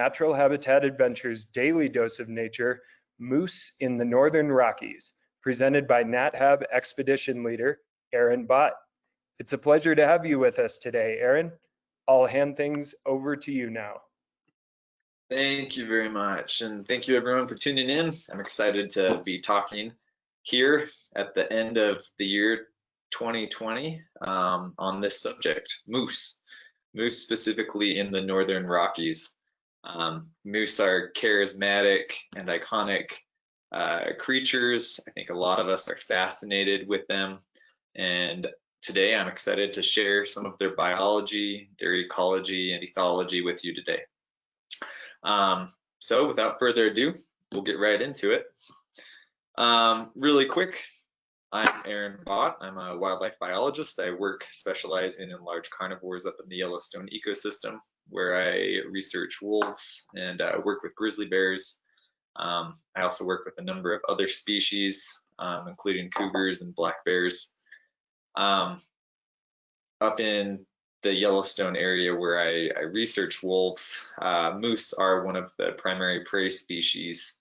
Natural Habitat Adventures Daily Dose of Nature, Moose in the Northern Rockies, presented by NatHab Expedition Leader, Aaron Bott. It's a pleasure to have you with us today, Aaron. I'll hand things over to you now. Thank you very much, and thank you everyone for tuning in. I'm excited to be talking here at the end of the year 2020 on this subject, moose specifically in the Northern Rockies. Moose are charismatic and iconic creatures. I think a lot of us are fascinated with them, and today I'm excited to share some of their biology, their ecology, and ethology with you today. So without further ado, we'll get right into it. Really quick, I'm Aaron Bott. I'm a wildlife biologist. I work specializing in large carnivores up in the Yellowstone ecosystem, where I research wolves and work with grizzly bears. I also work with a number of other species, including cougars and black bears. Up in the Yellowstone area where I research wolves, moose are one of the primary prey species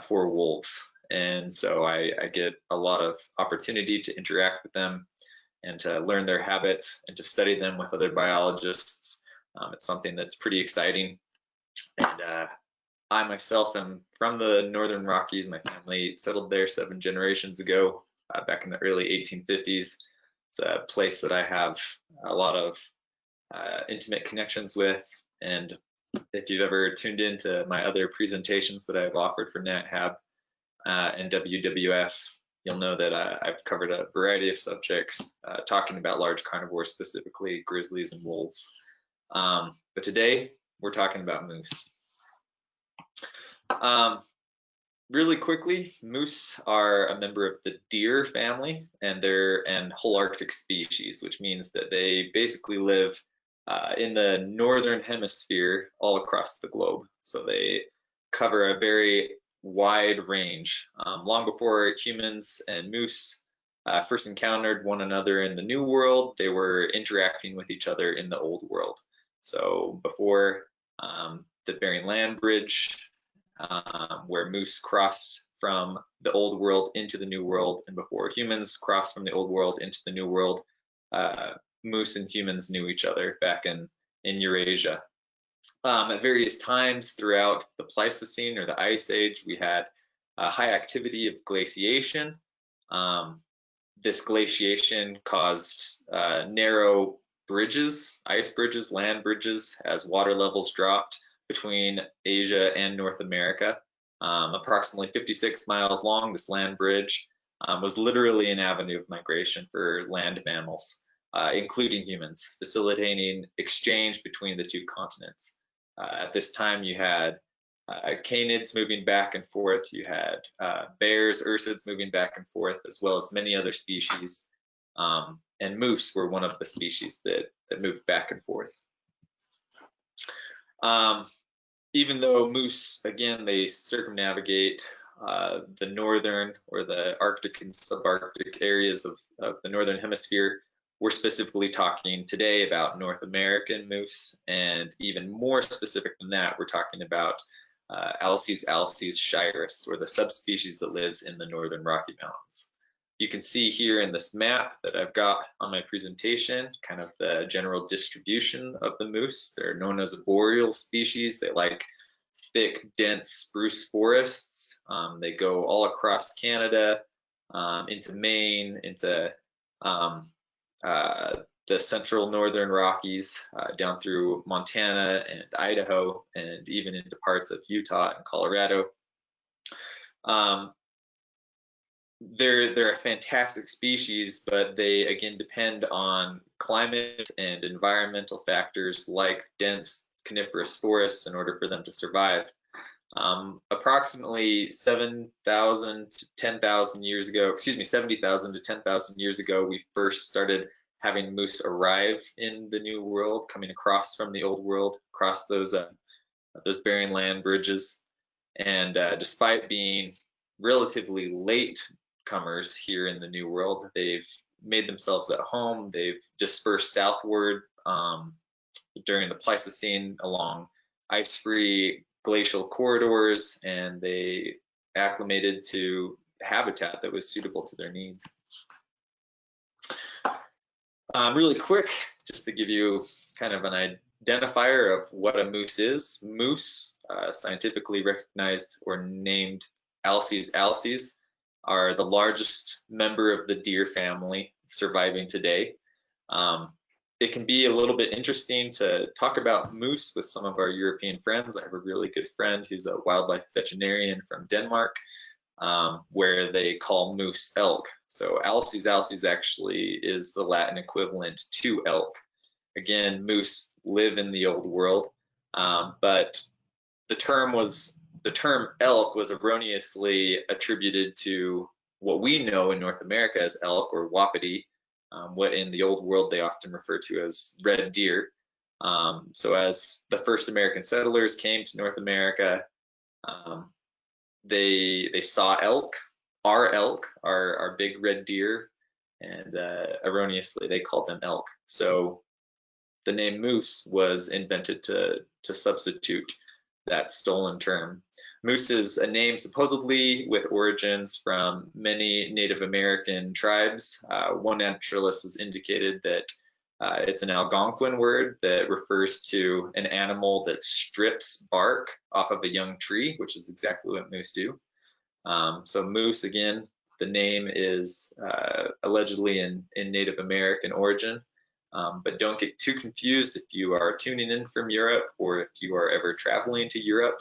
for wolves. And so I get a lot of opportunity to interact with them and to learn their habits and to study them with other biologists. It's something that's pretty exciting. And I myself am from the Northern Rockies. My family settled there 7 generations ago, back in the early 1850s. It's a place that I have a lot of intimate connections with. And if you've ever tuned into my other presentations that I've offered for NatHab and WWF, you'll know that I've covered a variety of subjects talking about large carnivores, specifically grizzlies and wolves. But today we're talking about moose. Really quickly, moose are a member of the deer family, and they're an holarctic species, which means that they basically live in the northern hemisphere all across the globe. So they cover a very wide range. Long before humans and moose first encountered one another in the New World, they were interacting with each other in the Old World. So before the Bering Land Bridge, where moose crossed from the Old World into the New World, and before humans crossed from the Old World into the New World, moose and humans knew each other back in Eurasia. At various times throughout the Pleistocene or the Ice Age, we had a high activity of glaciation. This glaciation caused narrow bridges, ice bridges, land bridges, as water levels dropped between Asia and North America. Approximately 56 miles long, this land bridge was literally an avenue of migration for land mammals, including humans, facilitating exchange between the two continents. At this time, you had canids moving back and forth, you had bears, ursids moving back and forth, as well as many other species. And moose were one of the species that moved back and forth. Even though moose, again, they circumnavigate the northern or the Arctic and subarctic areas of the northern hemisphere, we're specifically talking today about North American moose, and even more specific than that, we're talking about Alces shirus, or the subspecies that lives in the Northern Rocky Mountains. You can see here in this map that I've got on my presentation kind of the general distribution of the moose. They're known as a boreal species. They like thick, dense spruce forests. They go all across Canada, into Maine, into the central Northern Rockies, down through Montana and Idaho, and even into parts of Utah and Colorado. They're a fantastic species, but they again depend on climate and environmental factors like dense coniferous forests in order for them to survive. Approximately 7,000 to 10,000 years ago, 70,000 to 10,000 years ago, we first started having moose arrive in the New World, coming across from the Old World, across those Bering Land bridges. And despite being relatively late comers here in the New World, they've made themselves at home. They've dispersed southward during the Pleistocene along ice-free glacial corridors, and they acclimated to habitat that was suitable to their needs. Really quick, just to give you kind of an identifier of what a moose is. Moose, scientifically recognized or named Alces, are the largest member of the deer family surviving today. It can be a little bit interesting to talk about moose with some of our European friends. I have a really good friend who's a wildlife veterinarian from Denmark, where they call moose elk. So Alces actually is the Latin equivalent to elk. Again, moose live in the old world, but the term elk was erroneously attributed to what we know in North America as elk or wapiti, what in the old world they often refer to as red deer. So as the first American settlers came to North America, they saw elk, our big red deer, and erroneously they called them elk. So the name moose was invented to substitute that stolen term. Moose is a name supposedly with origins from many Native American tribes. One naturalist has indicated that it's an Algonquin word that refers to an animal that strips bark off of a young tree, which is exactly what moose do. So moose, again, the name is allegedly in Native American origin. But don't get too confused if you are tuning in from Europe or if you are ever traveling to Europe.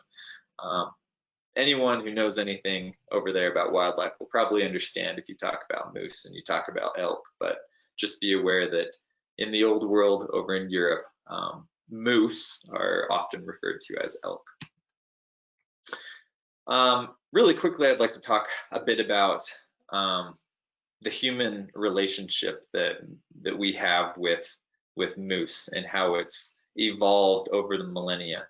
Anyone who knows anything over there about wildlife will probably understand if you talk about moose and you talk about elk, but just be aware that in the old world over in Europe, moose are often referred to as elk. Really quickly, I'd like to talk a bit about the human relationship that we have with moose and how it's evolved over the millennia.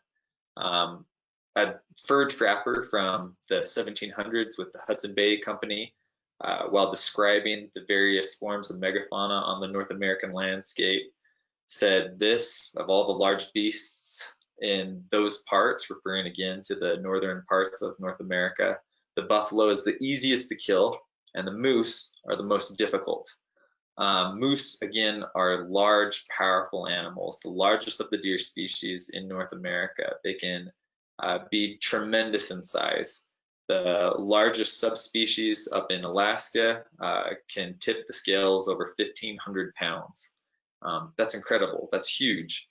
A fur trapper from the 1700s with the Hudson Bay Company, while describing the various forms of megafauna on the North American landscape, said this: of all the large beasts in those parts, referring again to the northern parts of North America, the buffalo is the easiest to kill, and the moose are the most difficult. Moose, again, are large, powerful animals, the largest of the deer species in North America. They can be tremendous in size. The largest subspecies up in Alaska can tip the scales over 1,500 pounds. That's incredible. That's huge.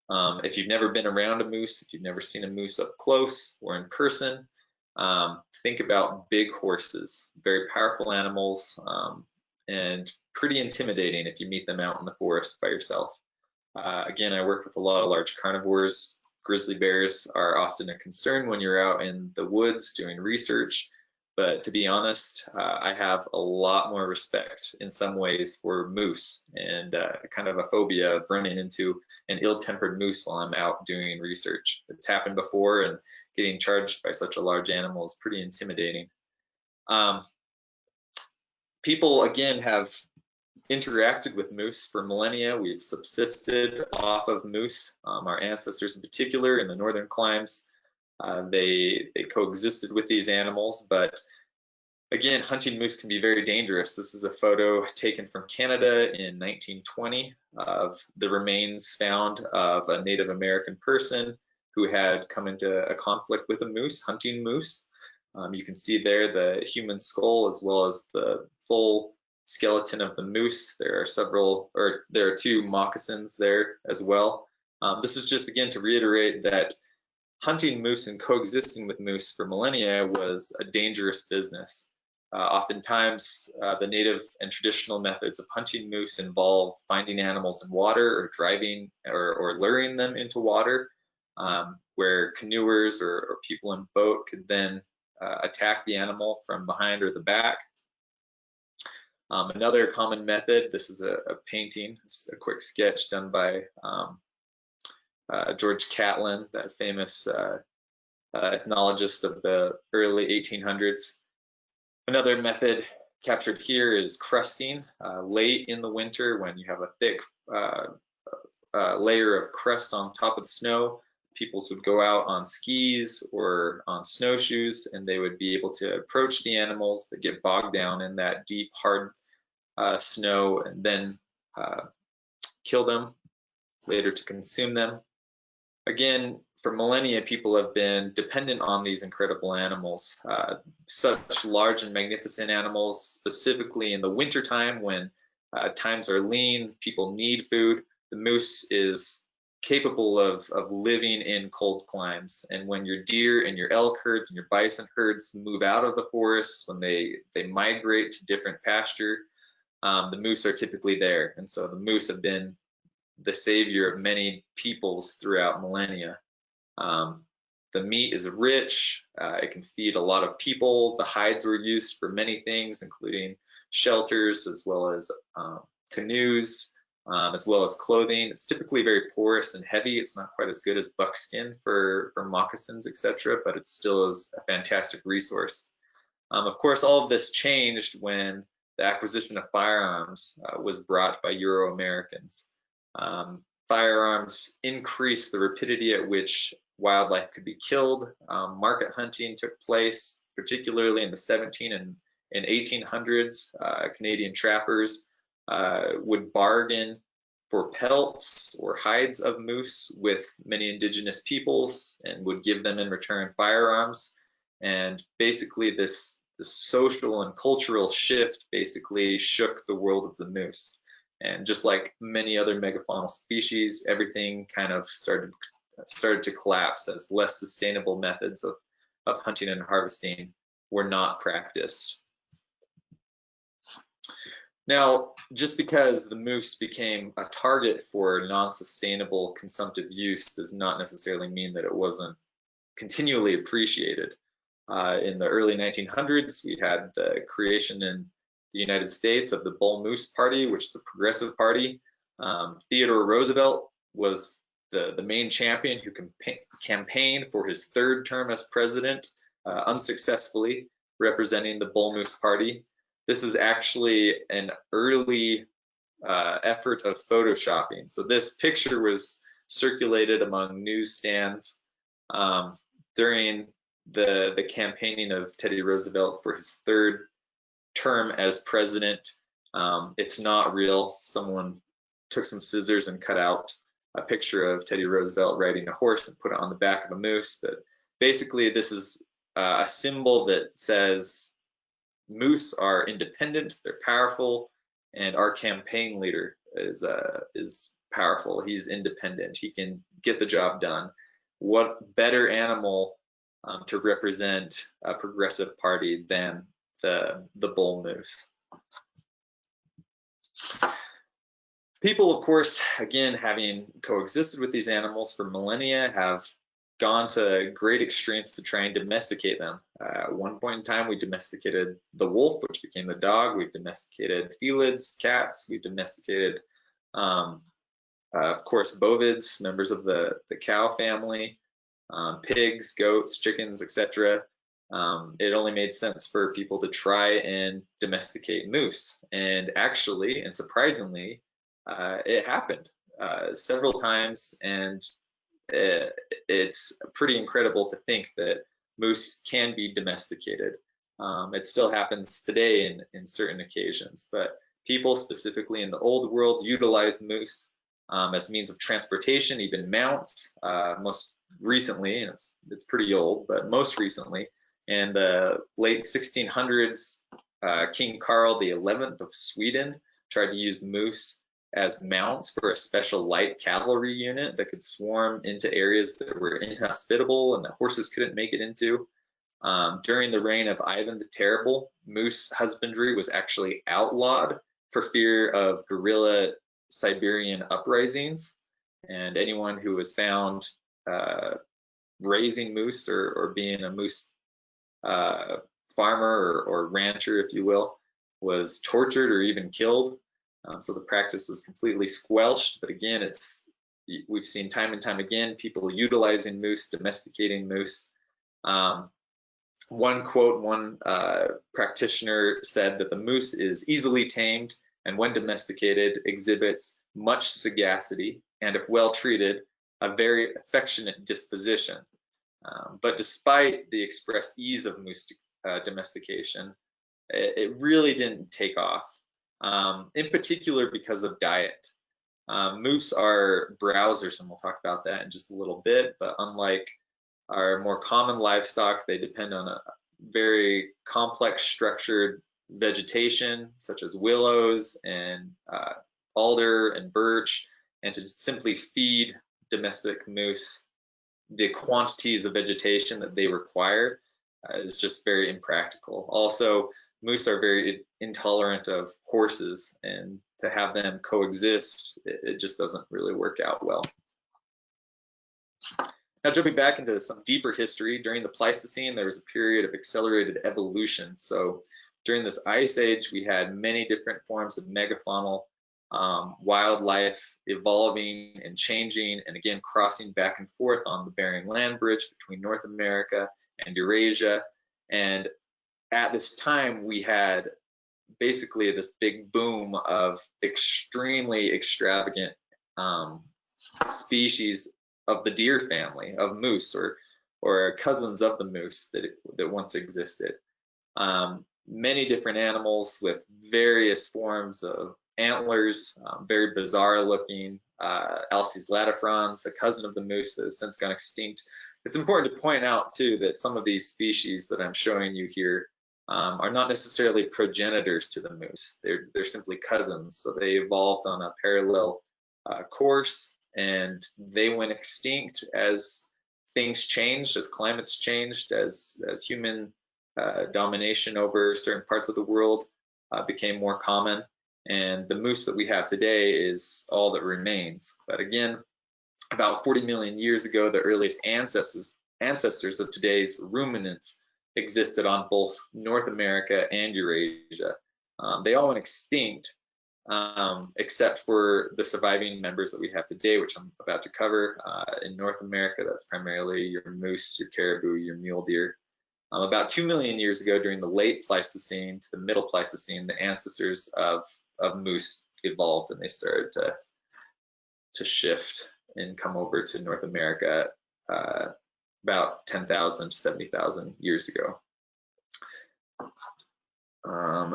If you've never been around a moose, if you've never seen a moose up close or in person, think about big horses, very powerful animals, and pretty intimidating if you meet them out in the forest by yourself. Again, I work with a lot of large carnivores. Grizzly bears are often a concern when you're out in the woods doing research, but to be honest, I have a lot more respect in some ways for moose, and kind of a phobia of running into an ill-tempered moose while I'm out doing research. It's happened before, and getting charged by such a large animal is pretty intimidating. People, again, have interacted with moose for millennia. We've subsisted off of moose. Our ancestors in particular in the northern climes, they coexisted with these animals, but again, hunting moose can be very dangerous. This is a photo taken from Canada in 1920 of the remains found of a Native American person who had come into a conflict with a moose, hunting moose. You can see there the human skull as well as the full skeleton of the moose. There are two moccasins there as well. This is just, again, to reiterate that hunting moose and coexisting with moose for millennia was a dangerous business. Oftentimes, the native and traditional methods of hunting moose involved finding animals in water or driving or luring them into water, where canoers or people in boat could then attack the animal from behind or the back. Another common method, this is a painting, a quick sketch done by George Catlin, that famous ethnologist of the early 1800s. Another method captured here is crusting. Late in the winter, when you have a thick layer of crust on top of the snow, peoples would go out on skis or on snowshoes, and they would be able to approach the animals that get bogged down in that deep, hard snow, and then kill them, later to consume them. Again, for millennia, people have been dependent on these incredible animals, such large and magnificent animals, specifically in the wintertime when times are lean, people need food. The moose is capable of living in cold climes. And when your deer and your elk herds and your bison herds move out of the forests, when they migrate to different pasture, the moose are typically there. And so the moose have been the savior of many peoples throughout millennia. The meat is rich, it can feed a lot of people. The hides were used for many things, including shelters, as well as canoes, as well as clothing. It's typically very porous and heavy. It's not quite as good as buckskin for moccasins, etc., but it still is a fantastic resource. Of course, all of this changed when the acquisition of firearms was brought by Euro-Americans. Firearms increased the rapidity at which wildlife could be killed. Market hunting took place, particularly in the 1700s and 1800s. Canadian trappers would bargain for pelts or hides of moose with many indigenous peoples and would give them in return firearms. And basically this social and cultural shift basically shook the world of the moose. And just like many other megafaunal species, everything kind of started to collapse as less sustainable methods of hunting and harvesting were not practiced. Now, just because the moose became a target for non-sustainable consumptive use does not necessarily mean that it wasn't continually appreciated. In the early 1900s, we had the creation in the United States of the Bull Moose Party, which is a progressive party. Theodore Roosevelt was the main champion who campaigned for his third term as president, unsuccessfully, representing the Bull Moose Party. This is actually an early effort of photoshopping. So this picture was circulated among newsstands during the campaigning of Teddy Roosevelt for his third term as president. It's not real. Someone took some scissors and cut out a picture of Teddy Roosevelt riding a horse and put it on the back of a moose. But basically, this is a symbol that says moose are independent, they're powerful, and our campaign leader is powerful. He's independent. He can get the job done. What better animal to represent a progressive party than the bull moose? People, of course, again, having coexisted with these animals for millennia, have gone to great extremes to try and domesticate them. At one point in time, we domesticated the wolf, which became the dog. We've domesticated felids, cats. We've domesticated, of course, bovids, members of the cow family, pigs, goats, chickens, etc. It only made sense for people to try and domesticate moose. And actually, and surprisingly, it happened several times, and it's pretty incredible to think that moose can be domesticated. It still happens today in certain occasions, but people specifically in the old world utilize moose as means of transportation, even mounts. Most recently, and it's pretty old, but most recently, in the late 1600s, King Carl XI of Sweden tried to use moose as mounts for a special light cavalry unit that could swarm into areas that were inhospitable and that horses couldn't make it into. During the reign of Ivan the Terrible, moose husbandry was actually outlawed for fear of guerrilla Siberian uprisings, and anyone who was found raising moose or being a moose farmer or rancher, if you will, was tortured or even killed. So the practice was completely squelched. But again, we've seen time and time again people utilizing moose, domesticating moose. One quote, one practitioner said that the moose is easily tamed and when domesticated exhibits much sagacity, and if well treated, a very affectionate disposition. But despite the expressed ease of moose domestication, it really didn't take off, in particular because of diet. Moose are browsers, and we'll talk about that in just a little bit, but unlike our more common livestock, they depend on a very complex structured vegetation, such as willows and alder and birch, and to simply feed domestic moose the quantities of vegetation that they require is just very impractical. Also, moose are very intolerant of horses, and to have them coexist, it just doesn't really work out well. Now, jumping back into some deeper history, during the Pleistocene, there was a period of accelerated evolution. So during this ice age, we had many different forms of megafaunal wildlife evolving and changing, and again crossing back and forth on the Bering Land Bridge between North America and Eurasia. And at this time, we had basically this big boom of extremely extravagant species of the deer family of moose, or cousins of the moose that once existed. Many different animals with various forms of antlers, very bizarre looking. Alces latifrons, a cousin of the moose that has since gone extinct. It's important to point out too that some of these species that I'm showing you here are not necessarily progenitors to the moose. They're simply cousins. So they evolved on a parallel course, and they went extinct as things changed, as climates changed, as human domination over certain parts of the world became more common. And the moose that we have today is all that remains. But again, about 40 million years ago, the earliest ancestors of today's ruminants existed on both North America and Eurasia. They all went extinct, except for the surviving members that we have today, which I'm about to cover. In North America, that's primarily your moose, your caribou, your mule deer. About 2 million years ago, during the late Pleistocene to the middle Pleistocene, the ancestors of moose evolved, and they started to shift and come over to North America about 10,000 to 70,000 years ago.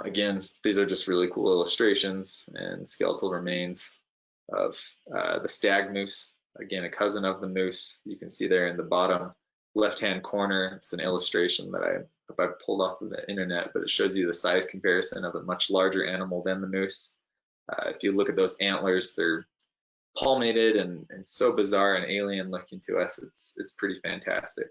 Again, these are just really cool illustrations and skeletal remains of the stag moose, again, a cousin of the moose. You can see there in the bottom left-hand corner, it's an illustration that I pulled off of the internet, but it shows you the size comparison of a much larger animal than the moose. If you look at those antlers, they're palmated and so bizarre and alien looking to us. It's pretty fantastic.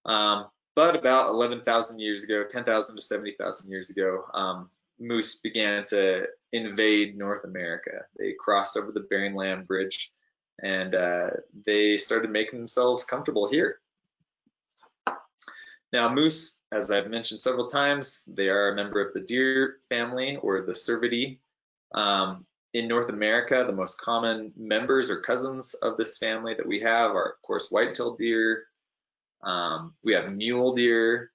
But about 11,000 years ago, 10,000 to 70,000 years ago, moose began to invade North America. They crossed over the Bering Land Bridge, and they started making themselves comfortable here. Now, moose, as I've mentioned several times, they are a member of the deer family, or the Cervidae. In North America, the most common members or cousins of this family that we have are, of course, white-tailed deer. We have mule deer,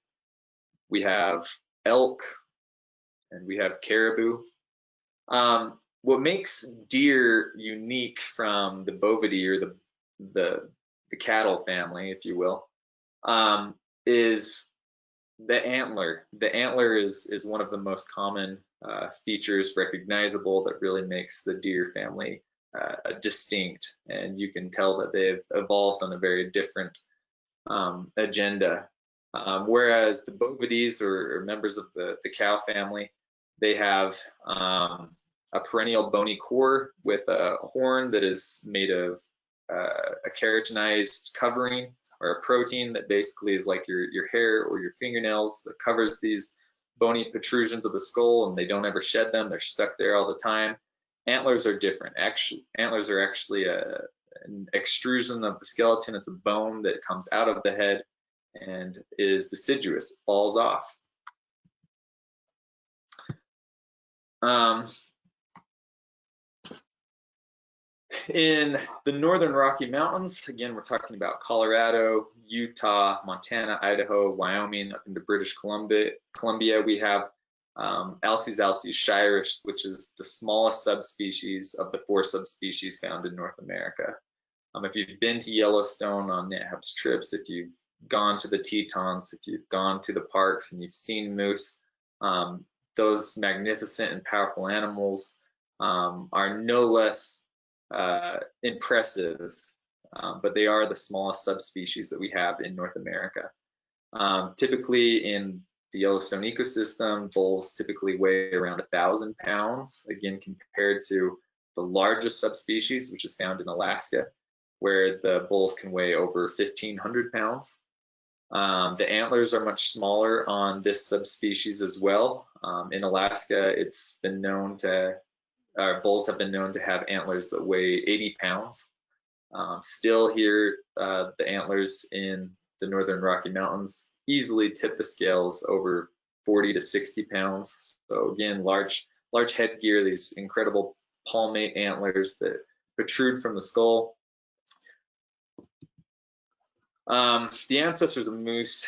we have elk, and we have caribou. What makes deer unique from the bovidae, or the cattle family, if you will, is the antler. The antler is one of the most common features recognizable that really makes the deer family distinct, and you can tell that they've evolved on a very different agenda. Whereas the bovidae, or members of the cow family, they have a perennial bony core with a horn that is made of a keratinized covering, or a protein that basically is like your hair or your fingernails, that covers these bony protrusions of the skull, and they don't ever shed them. They're stuck there all the time. Antlers are different. Antlers are actually an extrusion of the skeleton. It's a bone that comes out of the head and is deciduous. It falls off. In the Northern Rocky Mountains, again, we're talking about Colorado, Utah, Montana, Idaho, Wyoming, up into British Columbia, we have Alces shirish, which is the smallest subspecies of the 4 subspecies found in North America. If you've been to Yellowstone on NatHab's trips, if you've gone to the Tetons, if you've gone to the parks and you've seen moose, those magnificent and powerful animals are no less impressive, but they are the smallest subspecies that we have in North America. Typically in the Yellowstone ecosystem, bulls typically weigh around 1,000 pounds, again, compared to the largest subspecies, which is found in Alaska, where the bulls can weigh over 1,500 pounds. The antlers are much smaller on this subspecies as well. In Alaska, it's been known to, bulls have been known to have antlers that weigh 80 pounds. Still here, the antlers in the Northern Rocky Mountains easily tip the scales over 40 to 60 pounds. So again, large headgear, these incredible palmate antlers that protrude from the skull. The ancestors of moose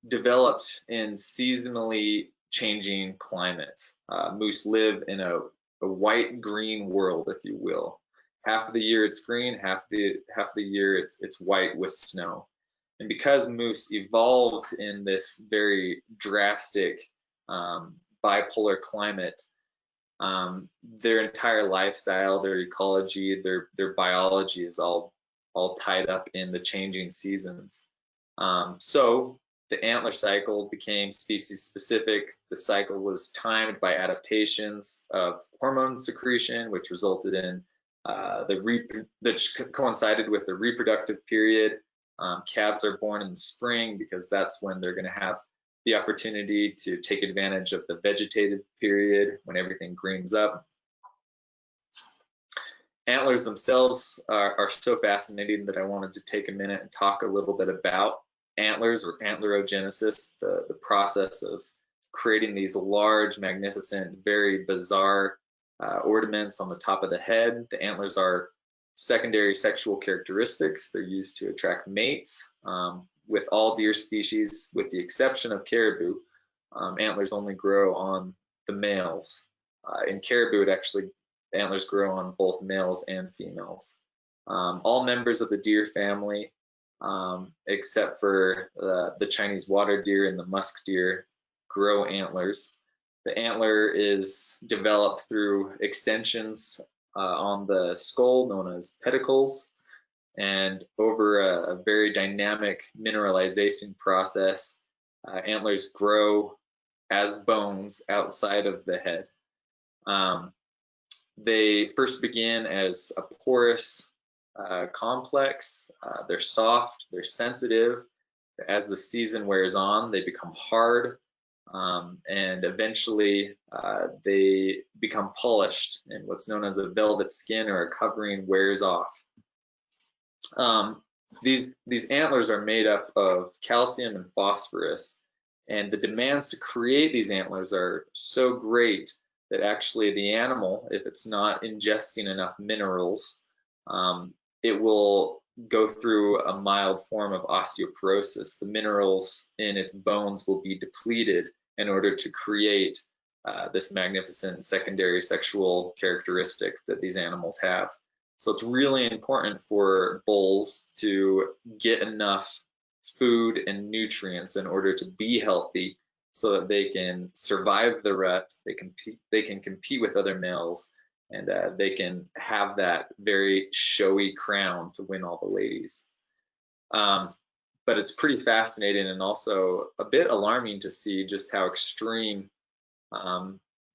developed in seasonally changing climates. Moose live in a white-green world, if you will. Half of the year it's green, half the year it's white with snow. And because moose evolved in this very drastic bipolar climate, their entire lifestyle, their ecology, their biology is all tied up in the changing seasons. So the antler cycle became species specific. The cycle was timed by adaptations of hormone secretion, which resulted in that coincided with the reproductive period. Calves are born in the spring because that's when they're going to have the opportunity to take advantage of the vegetative period when everything greens up. Antlers themselves are so fascinating that I wanted to take a minute and talk a little bit about antlers, or antlerogenesis, the process of creating these large, magnificent, very bizarre ornaments on the top of the head. The antlers are secondary sexual characteristics. They're used to attract mates. With all deer species, with the exception of caribou, antlers only grow on the males. In caribou, antlers grow on both males and females. All members of the deer family, except for the Chinese water deer and the musk deer, grow antlers. The antler is developed through extensions on the skull known as pedicles, and over a very dynamic mineralization process, antlers grow as bones outside of the head. They first begin as a porous complex. They're soft, they're sensitive. As the season wears on, they become hard, and eventually they become polished, and what's known as a velvet skin or a covering wears off. These antlers are made up of calcium and phosphorus, and the demands to create these antlers are so great that actually the animal, if it's not ingesting enough minerals, it will go through a mild form of osteoporosis. The minerals in its bones will be depleted in order to create this magnificent secondary sexual characteristic that these animals have. So it's really important for bulls to get enough food and nutrients in order to be healthy, so that they can survive the rut, they can compete with other males, and they can have that very showy crown to win all the ladies. But it's pretty fascinating and also a bit alarming to see just how extreme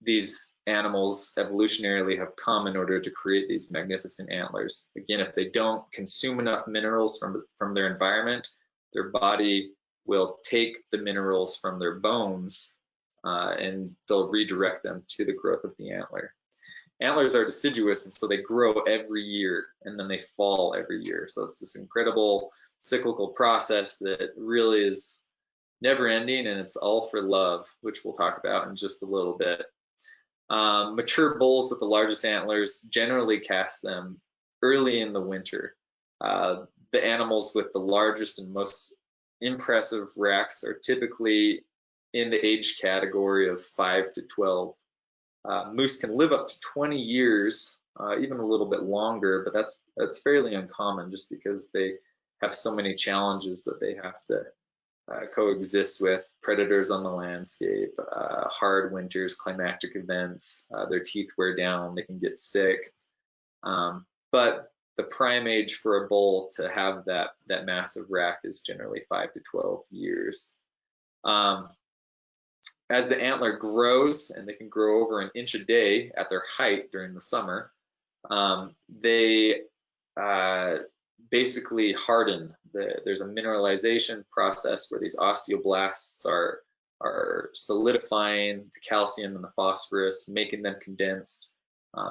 these animals evolutionarily have come in order to create these magnificent antlers. Again, if they don't consume enough minerals from their environment, their body will take the minerals from their bones and they'll redirect them to the growth of the antler. Antlers are deciduous, and so they grow every year and then they fall every year. So it's this incredible cyclical process that really is never ending, and it's all for love, which we'll talk about in just a little bit. Mature bulls with the largest antlers generally cast them early in the winter. The animals with the largest and most impressive racks are typically in the age category of 5 to 12. Moose can live up to 20 years, even a little bit longer, but that's fairly uncommon just because they have so many challenges that they have to coexist with: predators on the landscape, hard winters, climatic events, their teeth wear down, they can get sick. But the prime age for a bull to have that massive rack is generally 5 to 12 years. As the antler grows, and they can grow over an inch a day at their height during the summer, they basically harden. There's a mineralization process where these osteoblasts are solidifying the calcium and the phosphorus, making them condensed,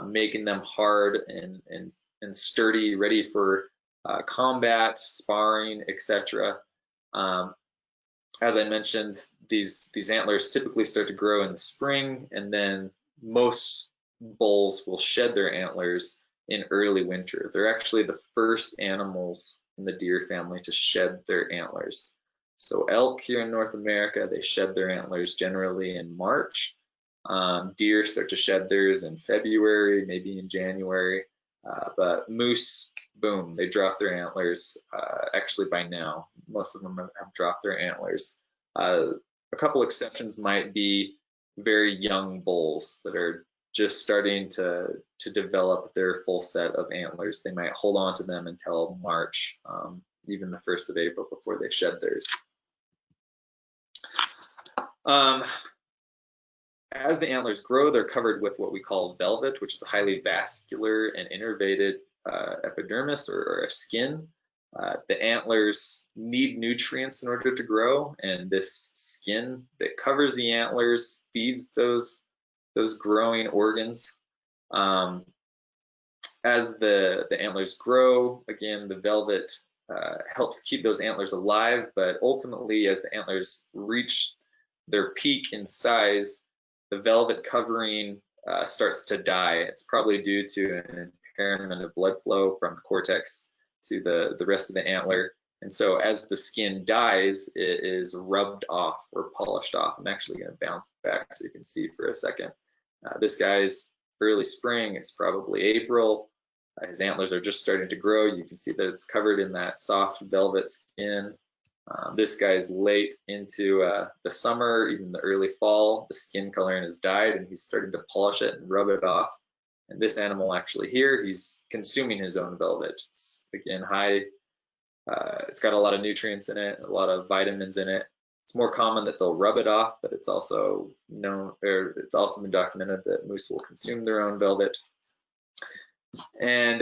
making them hard and sturdy, ready for combat, sparring, etc. As I mentioned, these antlers typically start to grow in the spring, and then most bulls will shed their antlers in early winter. They're actually the first animals in the deer family to shed their antlers. So elk here in North America, they shed their antlers generally in March. Deer start to shed theirs in February, maybe in January. But moose, boom, they drop their antlers. Actually, by now, most of them have dropped their antlers. A couple exceptions might be very young bulls that are just starting to develop their full set of antlers. They might hold on to them until March, even the 1st of April, before they shed theirs. As the antlers grow, they're covered with what we call velvet, which is a highly vascular and innervated epidermis or a skin. The antlers need nutrients in order to grow, and this skin that covers the antlers feeds those growing organs. As the antlers grow, again, the velvet helps keep those antlers alive, but ultimately, as the antlers reach their peak in size, the velvet covering starts to die. It's probably due to an impairment of blood flow from the cortex to the rest of the antler. And so as the skin dies, it is rubbed off or polished off. I'm actually going to bounce back so you can see for a second. This guy's early spring, it's probably April. His antlers are just starting to grow. You can see that it's covered in that soft velvet skin. This guy's late into the summer, even the early fall. The skin coloring has died and he's starting to polish it and rub it off. And this animal actually here, he's consuming his own velvet. It's again high, it's got a lot of nutrients in it, a lot of vitamins in it. It's more common that they'll rub it off, but it's also known, or it's also been documented that moose will consume their own velvet. And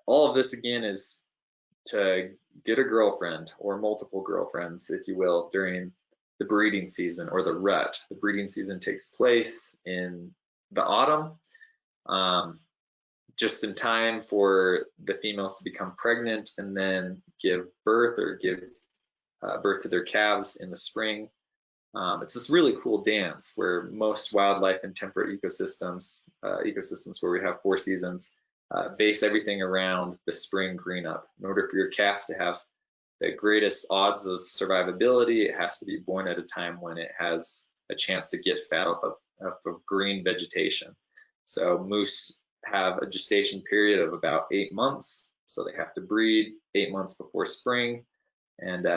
all of this again is to get a girlfriend or multiple girlfriends, if you will, during the breeding season or the rut. The breeding season takes place in the autumn, just in time for the females to become pregnant and then give birth or give birth to their calves in the spring. It's this really cool dance where most wildlife and temperate ecosystems where we have 4 seasons, base everything around the spring green up. In order for your calf to have the greatest odds of survivability, it has to be born at a time when it has a chance to get fat off of green vegetation. So moose have a gestation period of about 8 months. So they have to breed 8 months before spring. And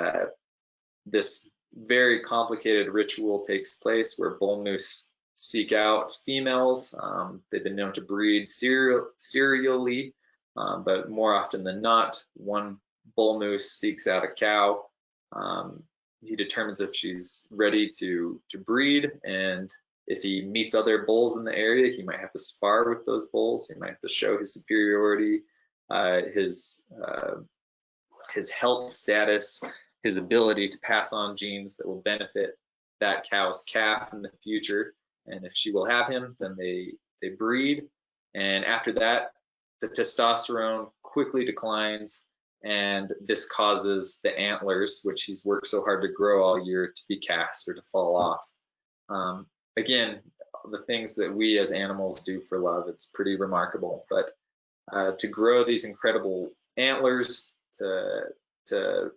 this very complicated ritual takes place where bull moose seek out females. They've been known to breed serially, but more often than not, one bull moose seeks out a cow. He determines if she's ready to breed, and if he meets other bulls in the area, he might have to spar with those bulls. He might have to show his superiority, his health status, his ability to pass on genes that will benefit that cow's calf in the future. And if she will have him, then they breed. And after that, the testosterone quickly declines, and this causes the antlers, which he's worked so hard to grow all year, to be cast or to fall off. Again, the things that we as animals do for love, it's pretty remarkable. But to grow these incredible antlers, to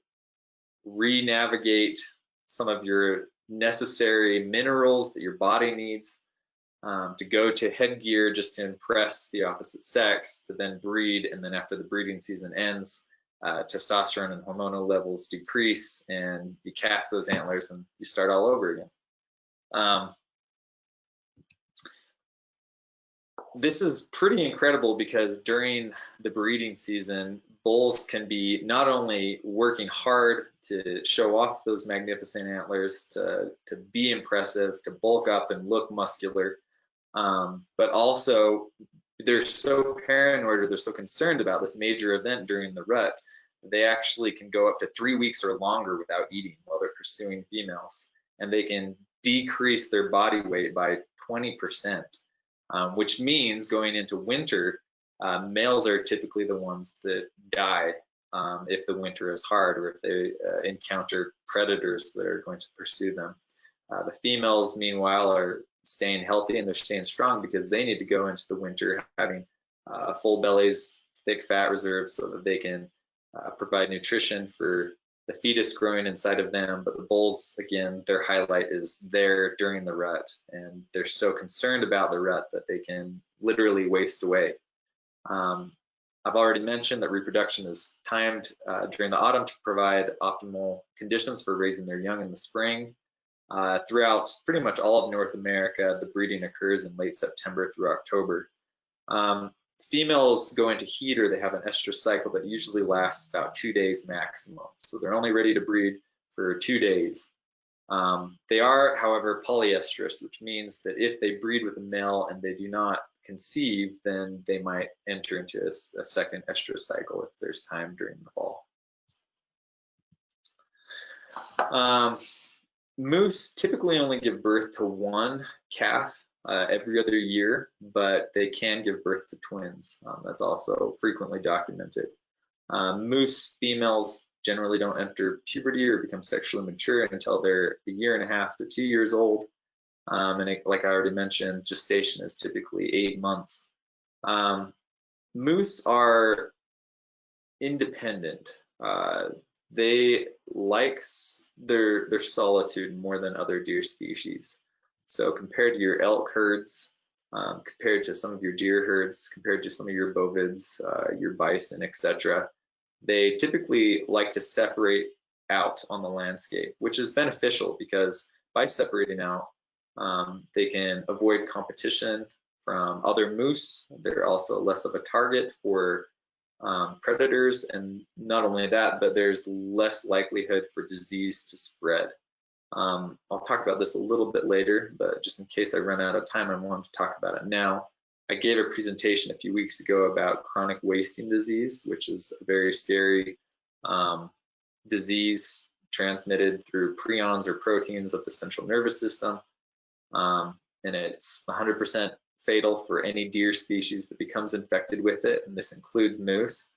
re-navigate some of your necessary minerals that your body needs to go to headgear just to impress the opposite sex, to then breed, and then after the breeding season ends, testosterone and hormonal levels decrease, and you cast those antlers and you start all over again. This is pretty incredible because during the breeding season, bulls can be not only working hard to show off those magnificent antlers, to be impressive, to bulk up and look muscular, but also they're so paranoid, or they're so concerned about this major event during the rut, they actually can go up to 3 weeks or longer without eating while they're pursuing females, and they can decrease their body weight by 20%. Which means going into winter, males are typically the ones that die if the winter is hard, or if they encounter predators that are going to pursue them. The females, meanwhile, are staying healthy and they're staying strong because they need to go into the winter having full bellies, thick fat reserves, so that they can provide nutrition for the fetus growing inside of them. But the bulls, again, their highlight is there during the rut, and they're so concerned about the rut that they can literally waste away. I've already mentioned that reproduction is timed during the autumn to provide optimal conditions for raising their young in the spring. Throughout pretty much all of North America, the breeding occurs in late September through October. Females go into heat, or they have an estrous cycle that usually lasts about 2 days maximum. So they're only ready to breed for 2 days. They are, however, polyestrous, which means that if they breed with a male and they do not conceive, then they might enter into a second estrous cycle if there's time during the fall. Moose typically only give birth to one calf every other year, but they can give birth to twins. That's also frequently documented. Moose females generally don't enter puberty or become sexually mature until they're 1.5 to 2 years old. Like I already mentioned, gestation is typically 8 months. Moose are independent. They like their solitude more than other deer species. So compared to your elk herds, compared to some of your deer herds, compared to some of your bovids, your bison, etc., they typically like to separate out on the landscape, which is beneficial because by separating out, they can avoid competition from other moose. They're also less of a target for predators, and not only that, but there's less likelihood for disease to spread. I'll talk about this a little bit later, but just in case I run out of time, I wanted to talk about it now. I gave a presentation a few weeks ago about chronic wasting disease, which is a very scary disease transmitted through prions or proteins of the central nervous system, and it's 100% fatal for any deer species that becomes infected with it, and this includes moose.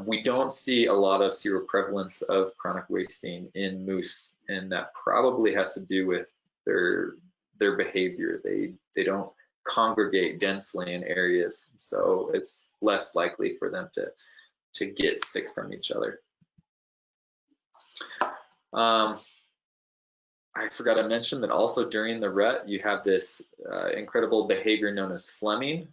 We don't see a lot of seroprevalence of chronic wasting in moose, and that probably has to do with their behavior. They don't congregate densely in areas, so it's less likely for them to get sick from each other. I forgot to mention that also during the rut, you have this incredible behavior known as flemming,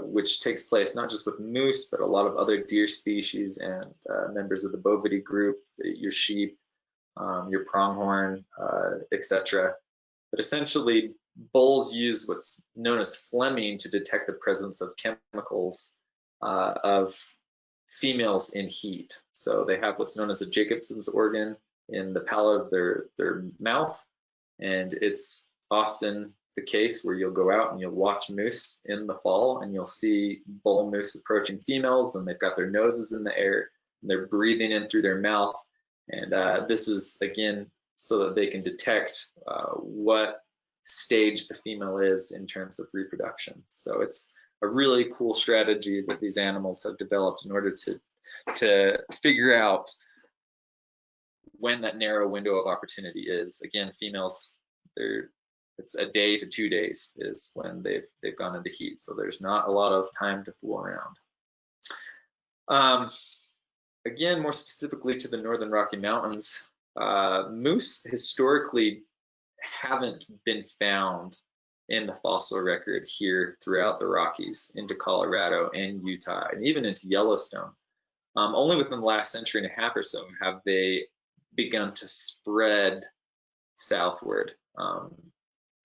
which takes place not just with moose, but a lot of other deer species and members of the bovidae group, your sheep, your pronghorn, etc. But essentially, bulls use what's known as flemming to detect the presence of chemicals of females in heat. So they have what's known as a Jacobson's organ in the palate of their mouth, and it's often the case where you'll go out and you'll watch moose in the fall, and you'll see bull moose approaching females, and they've got their noses in the air and they're breathing in through their mouth, and this is again so that they can detect what stage the female is in terms of reproduction. So it's a really cool strategy that these animals have developed in order to figure out when that narrow window of opportunity is. Again, females, it's 1 day to 2 days is when they've gone into heat, so there's not a lot of time to fool around. Again, more specifically to the Northern Rocky Mountains, moose historically haven't been found in the fossil record here throughout the Rockies into Colorado and Utah and even into Yellowstone. Only within the last century and a half or so have they begun to spread southward,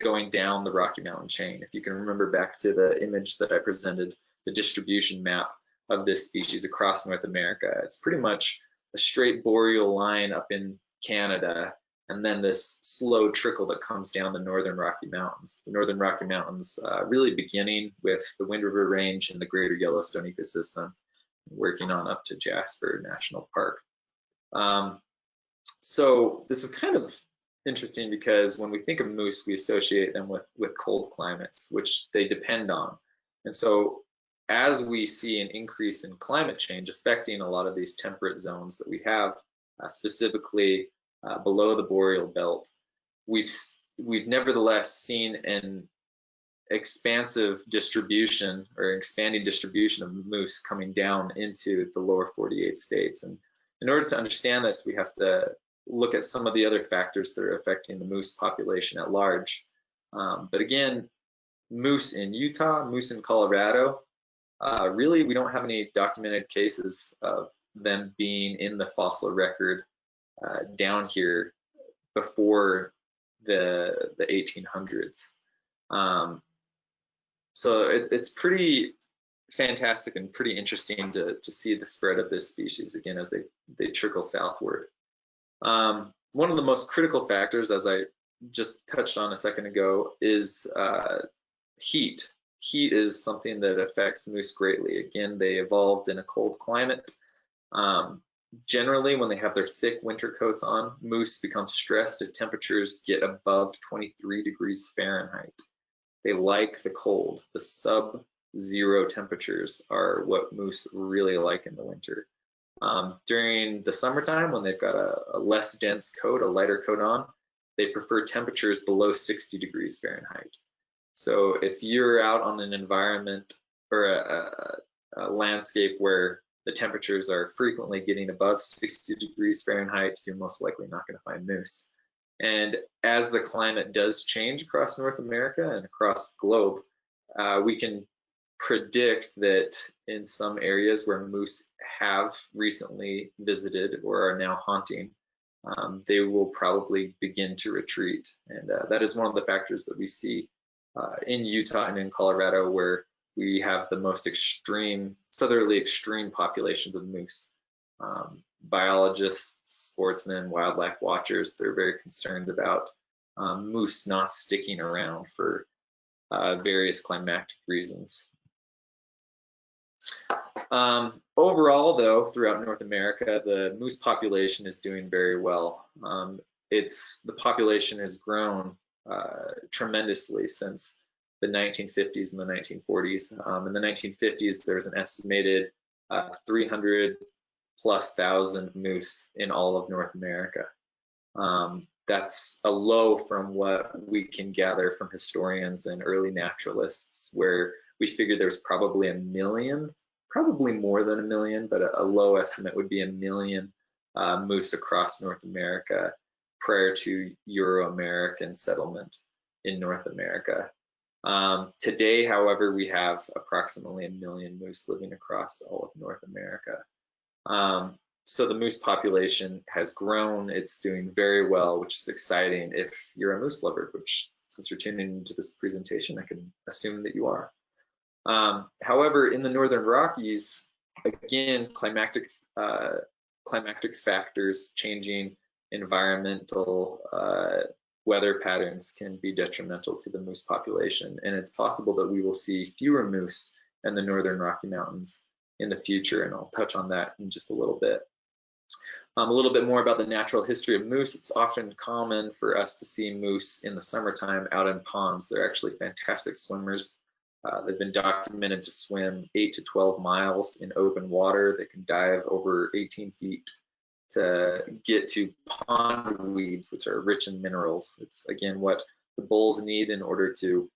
going down the Rocky Mountain chain. If you can remember back to the image that I presented, the distribution map of this species across North America, it's pretty much a straight boreal line up in Canada, and then this slow trickle that comes down the Northern Rocky Mountains. The Northern Rocky Mountains really beginning with the Wind River Range and the greater Yellowstone ecosystem, working on up to Jasper National Park. So this is kind of interesting because when we think of moose, we associate them with cold climates, which they depend on. And so as we see an increase in climate change affecting a lot of these temperate zones that we have, specifically below the boreal belt, we've nevertheless seen an expansive distribution or expanding distribution of moose coming down into the lower 48 states. And in order to understand this, we have to look at some of the other factors that are affecting the moose population at large. But again, moose in Utah, moose in Colorado, really we don't have any documented cases of them being in the fossil record down here before the 1800s. So it's pretty fantastic and pretty interesting to see the spread of this species again as they trickle southward. One of the most critical factors, as I just touched on a second ago, is heat. Heat is something that affects moose greatly. Again, they evolved in a cold climate. Generally, when they have their thick winter coats on, moose become stressed if temperatures get above 23 degrees Fahrenheit. They like the cold. The sub-zero temperatures are what moose really like in the winter. During the summertime, when they've got a less dense coat, a lighter coat on, they prefer temperatures below 60 degrees Fahrenheit. So if you're out on an environment or a landscape where the temperatures are frequently getting above 60 degrees Fahrenheit, you're most likely not going to find moose. And as the climate does change across North America and across the globe, we can predict that in some areas where moose have recently visited or are now haunting, they will probably begin to retreat. And that is one of the factors that we see in Utah and in Colorado, where we have the most extreme, southerly extreme populations of moose. Biologists, sportsmen, wildlife watchers, they're very concerned about moose not sticking around for various climatic reasons. Overall, though, throughout North America, the moose population is doing very well. The population has grown tremendously since the 1950s and the 1940s. In the 1950s, there was an estimated 300,000+ moose in all of North America. That's a low from what we can gather from historians and early naturalists, where we figured there's probably 1 million, probably more than 1 million, but a low estimate would be 1 million moose across North America prior to Euro-American settlement in North America. Today, however, we have approximately 1 million moose living across all of North America. So the moose population has grown. It's doing very well, which is exciting if you're a moose lover, which, since you're tuning into this presentation, I can assume that you are. However, in the Northern Rockies, again, climatic factors, changing environmental weather patterns can be detrimental to the moose population, and it's possible that we will see fewer moose in the Northern Rocky Mountains in the future, and I'll touch on that in just a little bit. A little bit more about the natural history of moose. It's often common for us to see moose in the summertime out in ponds. They're actually fantastic swimmers. They've been documented to swim 8 to 12 miles in open water. They can dive over 18 feet to get to pond weeds, which are rich in minerals. It's, again, what the bulls need in order to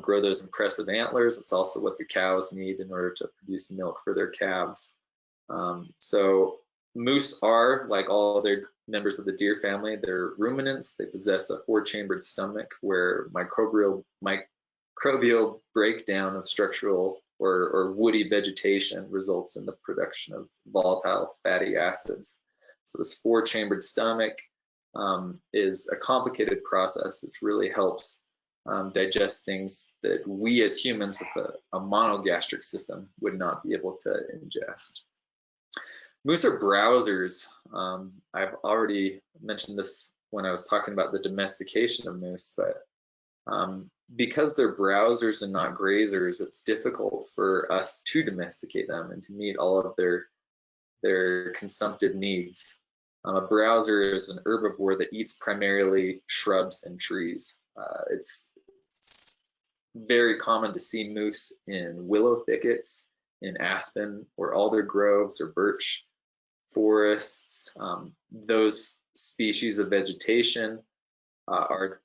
grow those impressive antlers. It's also what the cows need in order to produce milk for their calves. So moose are, like all other members of the deer family. They're ruminants. They possess a 4-chambered stomach where microbial breakdown of structural or woody vegetation results in the production of volatile fatty acids. So this 4-chambered stomach is a complicated process which really helps digest things that we as humans with a monogastric system would not be able to ingest. Moose are browsers. I've already mentioned this when I was talking about the domestication of moose, but because they're browsers and not grazers, it's difficult for us to domesticate them and to meet all of their consumptive needs. A browser is an herbivore that eats primarily shrubs and trees. It's very common to see moose in willow thickets, in aspen or alder groves or birch forests. Those species of vegetation are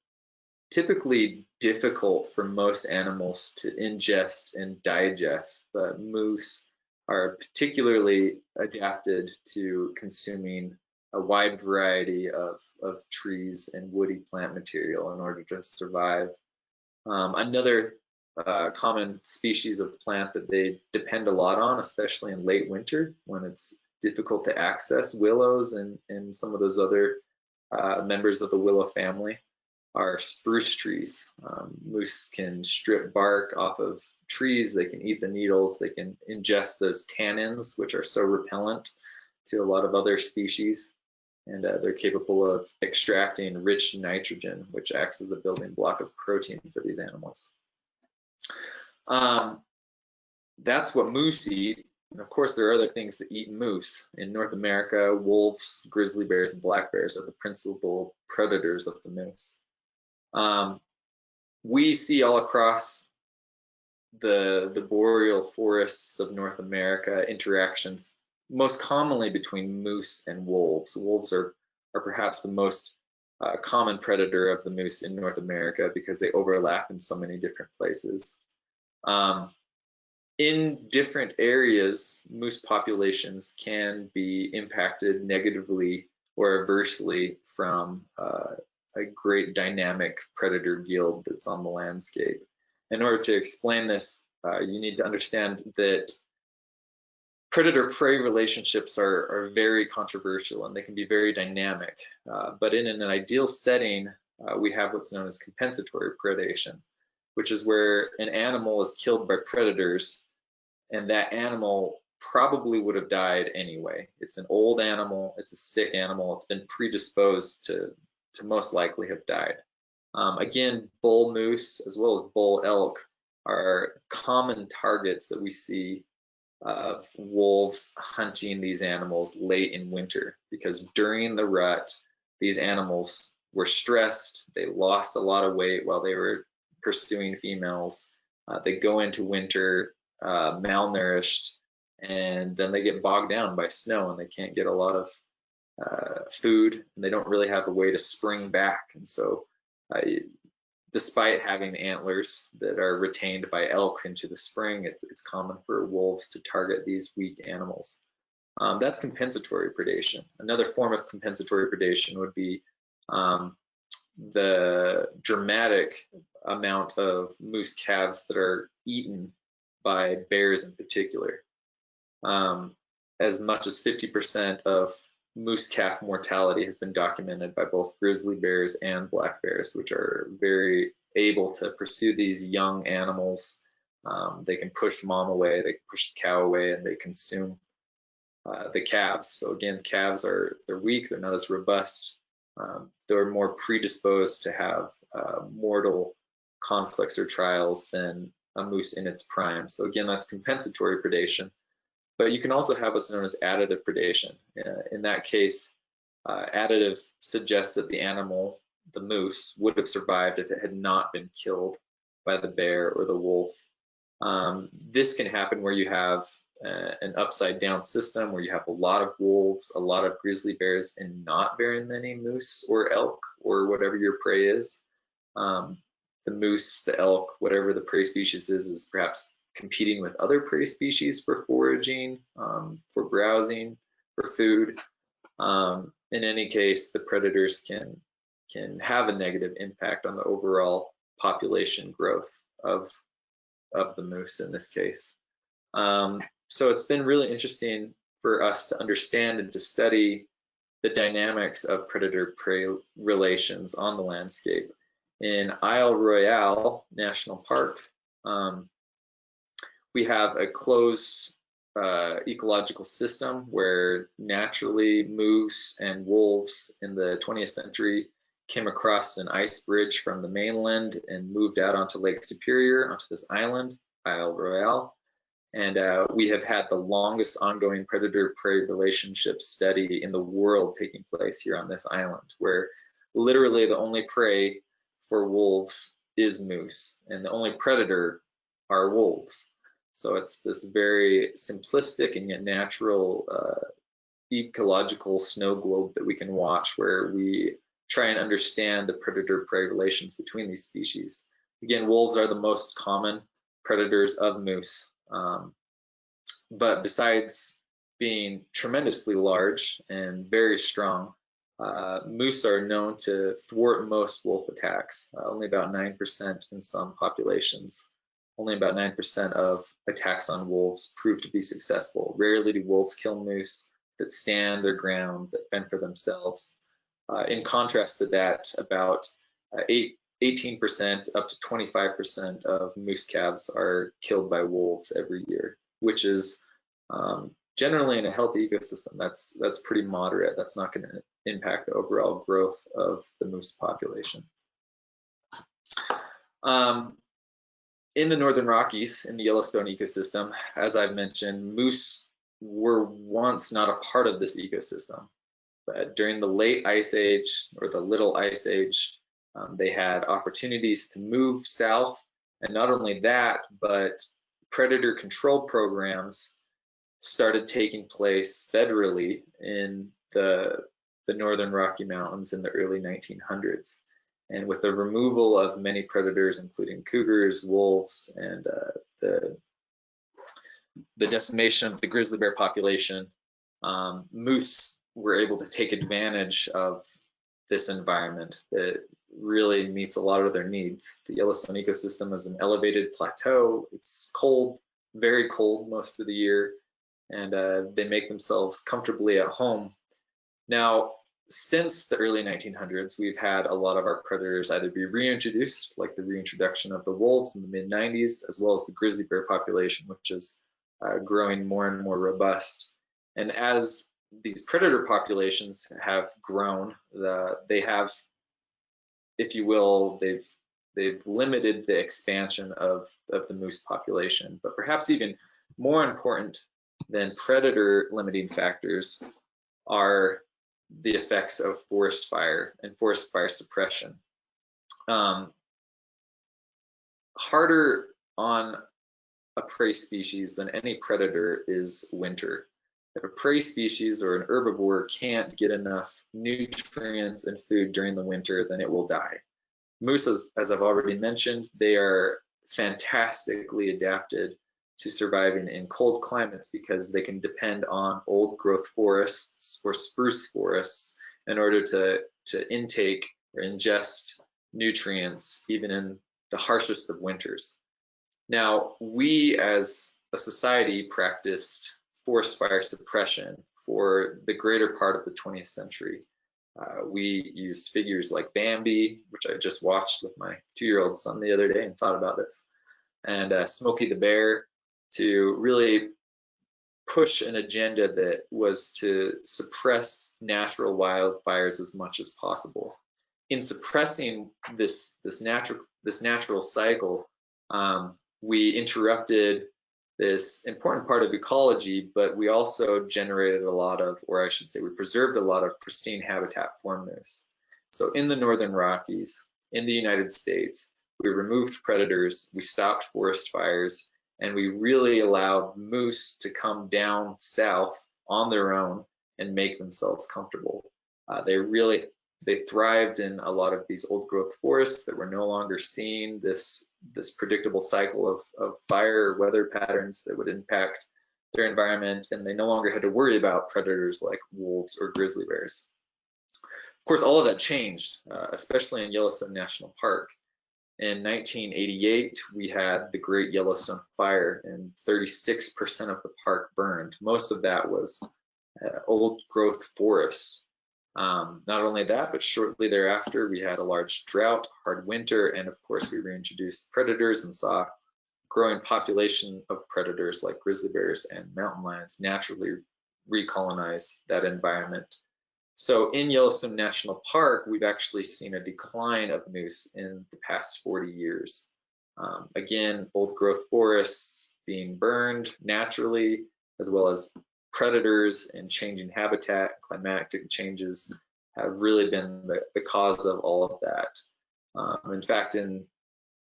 typically difficult for most animals to ingest and digest, but moose are particularly adapted to consuming a wide variety of trees and woody plant material in order to survive. Another common species of plant that they depend a lot on, especially in late winter when it's difficult to access, willows and some of those other members of the willow family, are spruce trees. Moose can strip bark off of trees, they can eat the needles, they can ingest those tannins, which are so repellent to a lot of other species, and they're capable of extracting rich nitrogen, which acts as a building block of protein for these animals. That's what moose eat. And of course, there are other things that eat moose. In North America, wolves, grizzly bears, and black bears are the principal predators of the moose. We see all across the boreal forests of North America interactions most commonly between moose and wolves. Wolves are perhaps the most common predator of the moose in North America because they overlap in so many different places. In different areas, moose populations can be impacted negatively or adversely from a great dynamic predator guild that's on the landscape. In order to explain this, you need to understand that predator-prey relationships are very controversial and they can be very dynamic. But in an ideal setting, we have what's known as compensatory predation, which is where an animal is killed by predators and that animal probably would have died anyway. It's an old animal, it's a sick animal, it's been predisposed to most likely have died. Again, bull moose as well as bull elk are common targets that we see of wolves hunting these animals late in winter, because during the rut, these animals were stressed, they lost a lot of weight while they were pursuing females. They go into winter malnourished, and then they get bogged down by snow and they can't get a lot of food, and they don't really have a way to spring back. And so despite having antlers that are retained by elk into the spring, it's common for wolves to target these weak animals. That's compensatory predation. Another form of compensatory predation would be the dramatic amount of moose calves that are eaten by bears in particular. As much as 50% of moose calf mortality has been documented by both grizzly bears and black bears, which are very able to pursue these young animals. They can push mom away, they can push the cow away, and they consume the calves. So again, calves they're weak, they're not as robust. They're more predisposed to have mortal conflicts or trials than a moose in its prime. So again, that's compensatory predation. But you can also have what's known as additive predation. In that case, additive suggests that the animal, the moose, would have survived if it had not been killed by the bear or the wolf. This can happen where you have an upside down system where you have a lot of wolves, a lot of grizzly bears, and not very many moose or elk or whatever your prey is. The moose, the elk, whatever the prey species is perhaps competing with other prey species for foraging, for browsing, for food. in any case, the predators can have a negative impact on the overall population growth of the moose in this case. So it's been really interesting for us to understand and to study the dynamics of predator-prey relations on the landscape. In Isle Royale National Park, we have a closed ecological system where naturally moose and wolves in the 20th century came across an ice bridge from the mainland and moved out onto Lake Superior, onto this island, Isle Royale. And we have had the longest ongoing predator-prey relationship study in the world taking place here on this island, where literally the only prey for wolves is moose, and the only predator are wolves. So it's this very simplistic and yet natural ecological snow globe that we can watch, where we try and understand the predator-prey relations between these species. Again, wolves are the most common predators of moose. But besides being tremendously large and very strong, moose are known to thwart most wolf attacks. Only about 9% in some populations. Only about 9% of attacks on wolves prove to be successful. Rarely do wolves kill moose that stand their ground, that fend for themselves. In contrast to that, about 18% up to 25% of moose calves are killed by wolves every year, which is generally in a healthy ecosystem. That's pretty moderate. That's not going to impact the overall growth of the moose population. In the Northern Rockies, in the Yellowstone ecosystem, as I've mentioned, moose were once not a part of this ecosystem. But during the late Ice Age or the Little Ice Age, they had opportunities to move south. And not only that, but predator control programs started taking place federally in the Northern Rocky Mountains in the early 1900s. And with the removal of many predators, including cougars, wolves, and the decimation of the grizzly bear population, moose were able to take advantage of this environment that really meets a lot of their needs. The Yellowstone ecosystem is an elevated plateau. It's cold, very cold most of the year, and they make themselves comfortably at home. Now, since the early 1900s, we've had a lot of our predators either be reintroduced, like the reintroduction of the wolves in the mid-90s, as well as the grizzly bear population, which is growing more and more robust. And as these predator populations have grown, they have, if you will, they've limited the expansion of the moose population. But perhaps even more important than predator limiting factors are the effects of forest fire and forest fire suppression. Harder on a prey species than any predator is winter. If a prey species or an herbivore can't get enough nutrients and food during the winter, then it will die. Moose, as I've already mentioned, they are fantastically adapted to surviving in cold climates because they can depend on old growth forests or spruce forests in order to intake or ingest nutrients even in the harshest of winters. Now, we as a society practiced forest fire suppression for the greater part of the 20th century. We used figures like Bambi, which I just watched with my 2-year-old son the other day and thought about this, and Smokey the Bear, to really push an agenda that was to suppress natural wildfires as much as possible. In suppressing this natural cycle, we interrupted this important part of ecology, but we also generated a lot of, or I should say, we preserved a lot of pristine habitat for moose. So in the Northern Rockies, in the United States, we removed predators, we stopped forest fires, and we really allowed moose to come down south on their own and make themselves comfortable. They thrived in a lot of these old growth forests that were no longer seeing this predictable cycle of fire or weather patterns that would impact their environment, and they no longer had to worry about predators like wolves or grizzly bears. Of course, all of that changed, especially in Yellowstone National Park. In 1988, we had the Great Yellowstone Fire, and 36% of the park burned. Most of that was old growth forest. Not only that, but shortly thereafter, we had a large drought, hard winter, and of course, we reintroduced predators and saw growing population of predators like grizzly bears and mountain lions naturally recolonize that environment. So in Yellowstone National Park, we've actually seen a decline of moose in the past 40 years. Again, old growth forests being burned naturally, as well as predators and changing habitat, climatic changes have really been the cause of all of that. In fact, in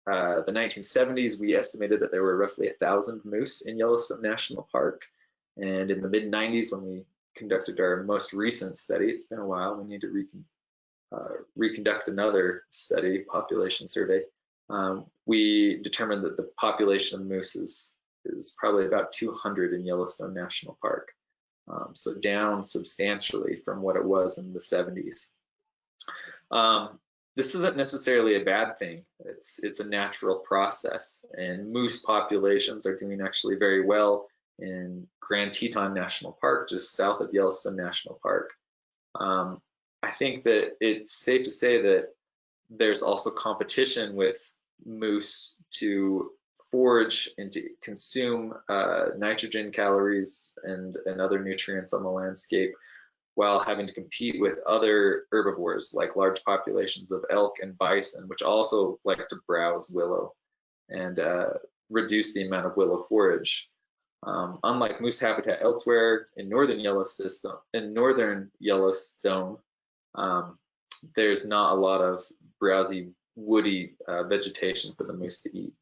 the 1970s, we estimated that there were roughly 1,000 moose in Yellowstone National Park. And in the mid-90s, when we conducted our most recent study, it's been a while, we need to reconduct another study, population survey, we determined that the population of moose is probably about 200 in Yellowstone National Park. So down substantially from what it was in the 70s. This isn't necessarily a bad thing. It's a natural process, and moose populations are doing actually very well in Grand Teton National Park, just south of Yellowstone National Park. I think that it's safe to say that there's also competition with moose to forage and to consume nitrogen, calories, and other nutrients on the landscape, while having to compete with other herbivores like large populations of elk and bison, which also like to browse willow and reduce the amount of willow forage. Unlike moose habitat elsewhere in northern Yellowstone, there's not a lot of browsy, woody vegetation for the moose to eat.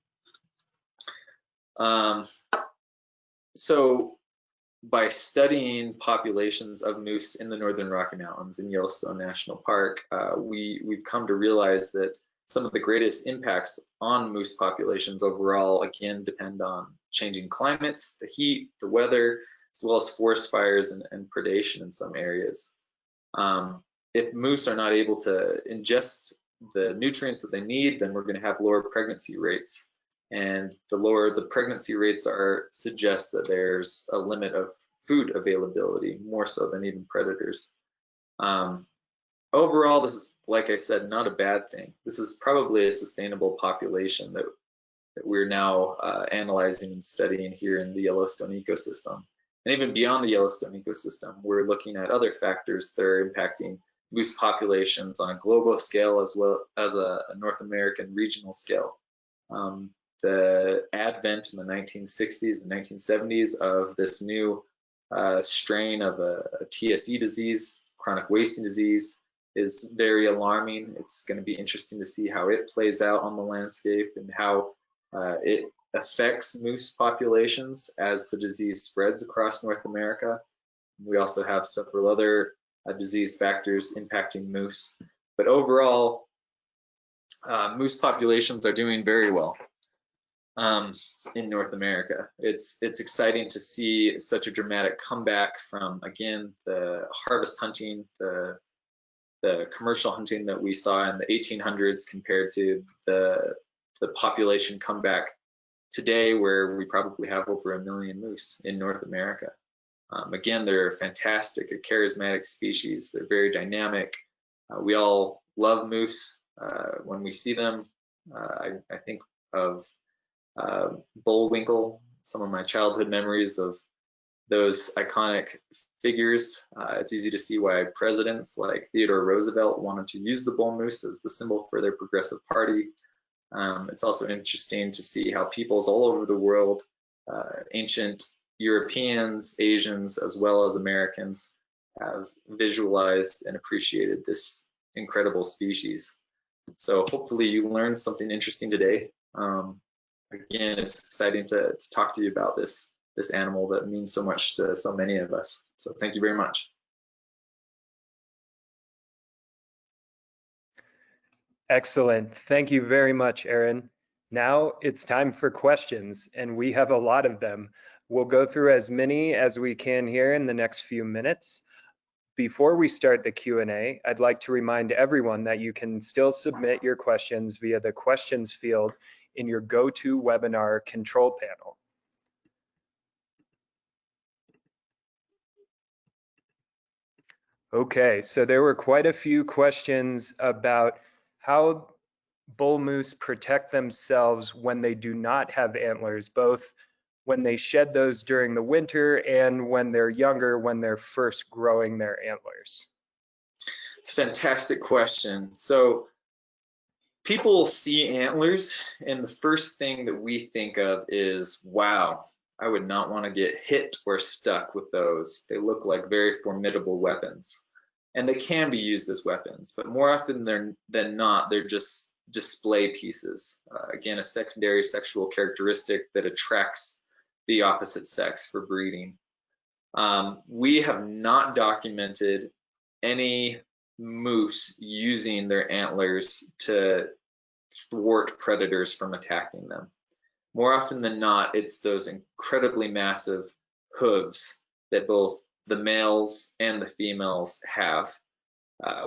So by studying populations of moose in the Northern Rocky Mountains in Yellowstone National Park, we've come to realize that some of the greatest impacts on moose populations overall, again, depend on changing climates, the heat, the weather, as well as forest fires and predation in some areas. If moose are not able to ingest the nutrients that they need, then we're going to have lower pregnancy rates. And the lower the pregnancy rates are, suggests that there's a limit of food availability, more so than even predators. Overall, this is, like I said, not a bad thing. This is probably a sustainable population that we're now analyzing and studying here in the Yellowstone ecosystem. And even beyond the Yellowstone ecosystem, we're looking at other factors that are impacting moose populations on a global scale as well as a North American regional scale. The advent in the 1960s and 1970s of this new strain of a TSE disease, chronic wasting disease, is very alarming. It's going to be interesting to see how it plays out on the landscape and how it affects moose populations as the disease spreads across North America. We also have several other disease factors impacting moose. But overall, moose populations are doing very well in North America. It's exciting to see such a dramatic comeback from, again, the harvest hunting, the commercial hunting that we saw in the 1800s compared to the population comeback today, where we probably have over 1 million moose in North America. Again, they're fantastic, a charismatic species. They're very dynamic. We all love moose. When we see them, I think of Bullwinkle, some of my childhood memories of those iconic figures. It's easy to see why presidents like Theodore Roosevelt wanted to use the bull moose as the symbol for their progressive party. It's also interesting to see how peoples all over the world, ancient Europeans, Asians, as well as Americans, have visualized and appreciated this incredible species. So hopefully you learned something interesting today. Again, it's exciting to talk to you about this animal that means so much to so many of us. So thank you very much. Excellent. Thank you very much, Aaron. Now it's time for questions, and we have a lot of them. We'll go through as many as we can here in the next few minutes. Before we start the Q&A, I'd like to remind everyone that you can still submit your questions via the questions field in your GoToWebinar control panel. Okay, so there were quite a few questions about how bull moose protect themselves when they do not have antlers, both when they shed those during the winter and when they're younger, when they're first growing their antlers. It's a fantastic question. So people see antlers, and the first thing that we think of is, wow, I would not want to get hit or stuck with those. They look like very formidable weapons. And they can be used as weapons, but more often than not, they're just display pieces. Again, a secondary sexual characteristic that attracts the opposite sex for breeding. We have not documented any moose using their antlers to thwart predators from attacking them. More often than not, it's those incredibly massive hooves that both the males and the females have.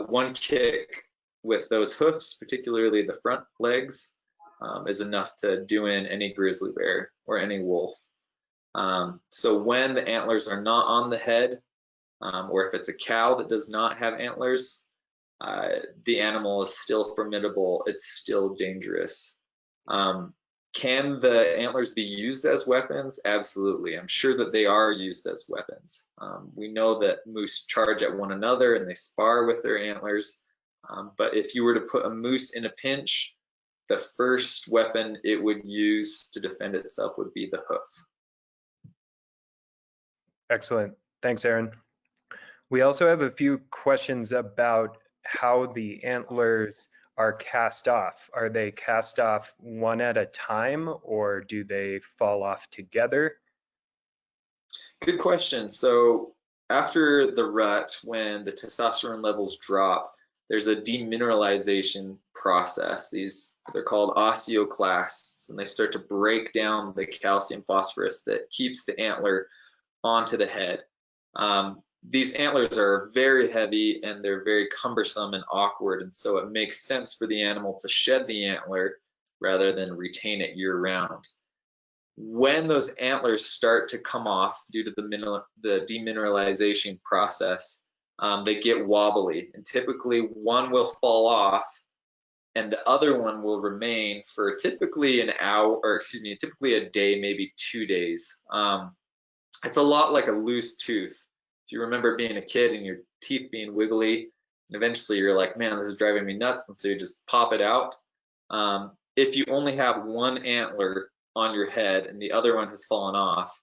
One kick with those hoofs, particularly the front legs, is enough to do in any grizzly bear or any wolf. So when the antlers are not on the head, or if it's a cow that does not have antlers, the animal is still formidable, it's still dangerous. Can the antlers be used as weapons? Absolutely. I'm sure that they are used as weapons. We know that moose charge at one another and they spar with their antlers. But if you were to put a moose in a pinch, the first weapon it would use to defend itself would be the hoof. Excellent. Thanks, Aaron. We also have a few questions about how the antlers are cast off. Are they cast off one at a time, or do they fall off together? Good question. So after the rut, when the testosterone levels drop, there's a demineralization process. They're called osteoclasts, and they start to break down the calcium phosphorus that keeps the antler onto the head. These antlers are very heavy and they're very cumbersome and awkward, and so it makes sense for the animal to shed the antler rather than retain it year-round. When those antlers start to come off due to the demineralization process, they get wobbly, and typically one will fall off and the other one will remain for typically an hour, or excuse me, typically a day, maybe 2 days. It's a lot like a loose tooth. If you remember being a kid and your teeth being wiggly, and eventually you're like, man, this is driving me nuts, and so you just pop it out. If you only have one antler on your head and the other one has fallen off,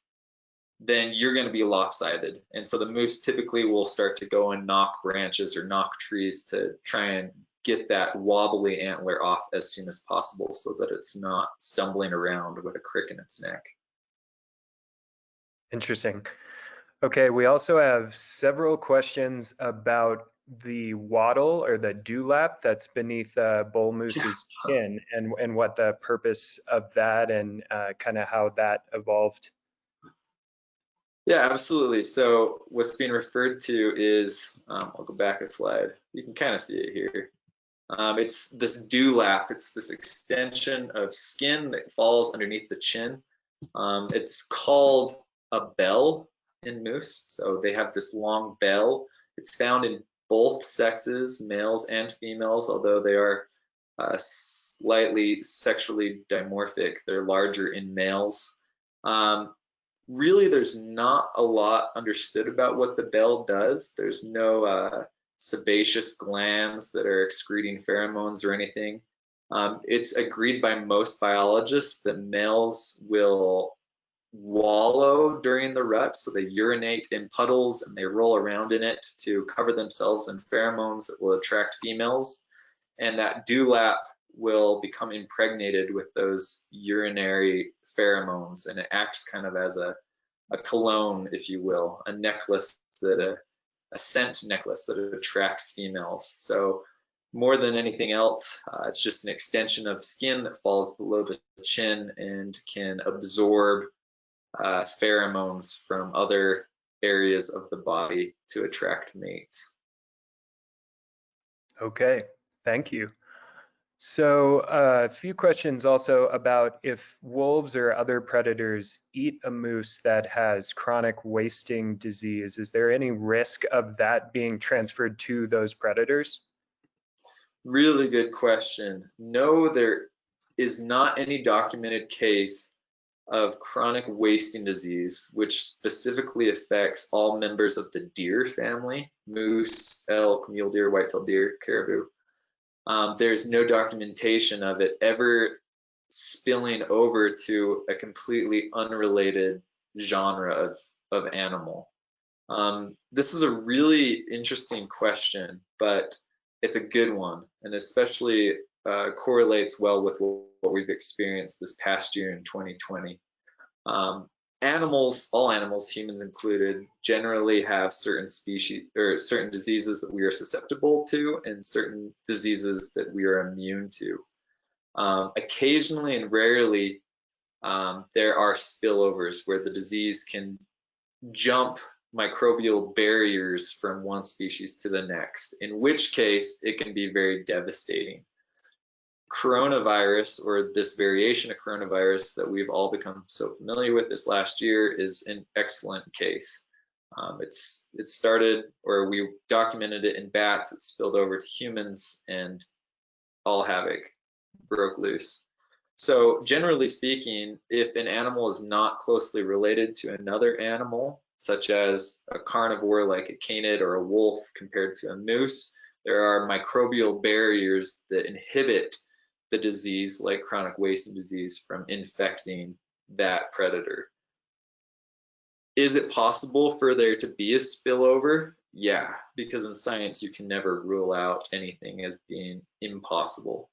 then you're going to be lopsided. And so the moose typically will start to go and knock branches or knock trees to try and get that wobbly antler off as soon as possible so that it's not stumbling around with a crick in its neck. Interesting. Okay, we also have several questions about the wattle or the dewlap that's beneath bull moose's chin, and what the purpose of that and kind of how that evolved. Yeah, absolutely. So what's being referred to is, I'll go back a slide. You can kind of see it here. It's this dewlap. It's this extension of skin that falls underneath the chin. It's called a bell in moose. So they have this long bell. It's found in both sexes, males and females, although they are slightly sexually dimorphic. They're larger in males. Really, there's not a lot understood about what the bell does. There's no sebaceous glands that are excreting pheromones or anything. It's agreed by most biologists that males will wallow during the rut, so they urinate in puddles and they roll around in it to cover themselves in pheromones that will attract females, and that dewlap will become impregnated with those urinary pheromones, and it acts kind of as a cologne, if you will, a necklace that a scent necklace that attracts females. So more than anything else, it's just an extension of skin that falls below the chin and can absorb pheromones from other areas of the body to attract mates. Okay, thank you. So a few questions also about if wolves or other predators eat a moose that has chronic wasting disease, is there any risk of that being transferred to those predators? Really good question. No, there is not any documented case of chronic wasting disease, which specifically affects all members of the deer family: moose, elk, mule deer, white-tailed deer, caribou. There's no documentation of it ever spilling over to a completely unrelated genre of animal. This is a really interesting question, but it's a good one, and especially correlates well with what we've experienced this past year in 2020. Animals, all animals, humans included, generally have certain species or certain diseases that we are susceptible to and certain diseases that we are immune to. Occasionally and rarely, there are spillovers where the disease can jump microbial barriers from one species to the next, in which case it can be very devastating. Coronavirus, or this variation of coronavirus that we've all become so familiar with this last year, is an excellent case. It started, or we documented it in bats, it spilled over to humans, and all havoc broke loose. So generally speaking, if an animal is not closely related to another animal, such as a carnivore like a canid or a wolf compared to a moose, there are microbial barriers that inhibit the disease, like chronic wasting disease, from infecting that predator. Is it possible for there to be a spillover? Yeah, because in science you can never rule out anything as being impossible.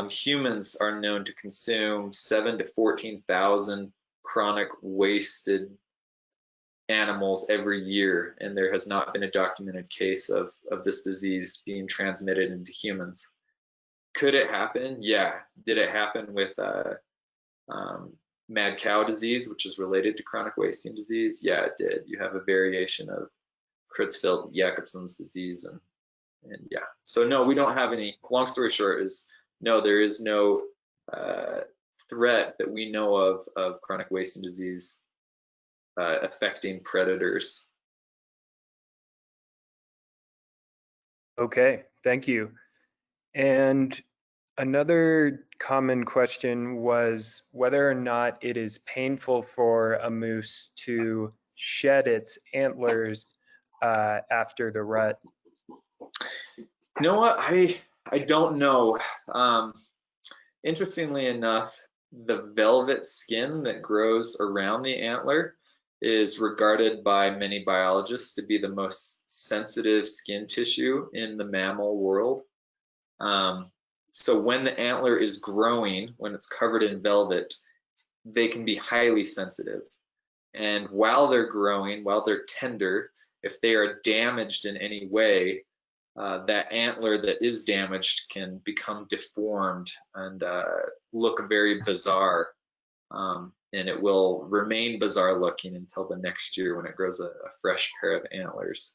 Humans are known to consume 7,000 to 14,000 chronic wasted animals every year, and there has not been a documented case of this disease being transmitted into humans. Could it happen? Yeah. Did it happen with mad cow disease, which is related to chronic wasting disease? Yeah, it did. You have a variation of Creutzfeldt-Jakobsen's disease, and yeah. So no, we don't have any. Long story short is no, there is no threat that we know of chronic wasting disease affecting predators. Okay, thank you. And another common question was whether or not it is painful for a moose to shed its antlers after the rut. You know what? I don't know. Interestingly enough, the velvet skin that grows around the antler is regarded by many biologists to be the most sensitive skin tissue in the mammal world. So when the antler is growing, when it's covered in velvet, they can be highly sensitive. And while they're growing, while they're tender, if they are damaged in any way, that antler that is damaged can become deformed and look very bizarre. And it will remain bizarre looking until the next year when it grows a fresh pair of antlers.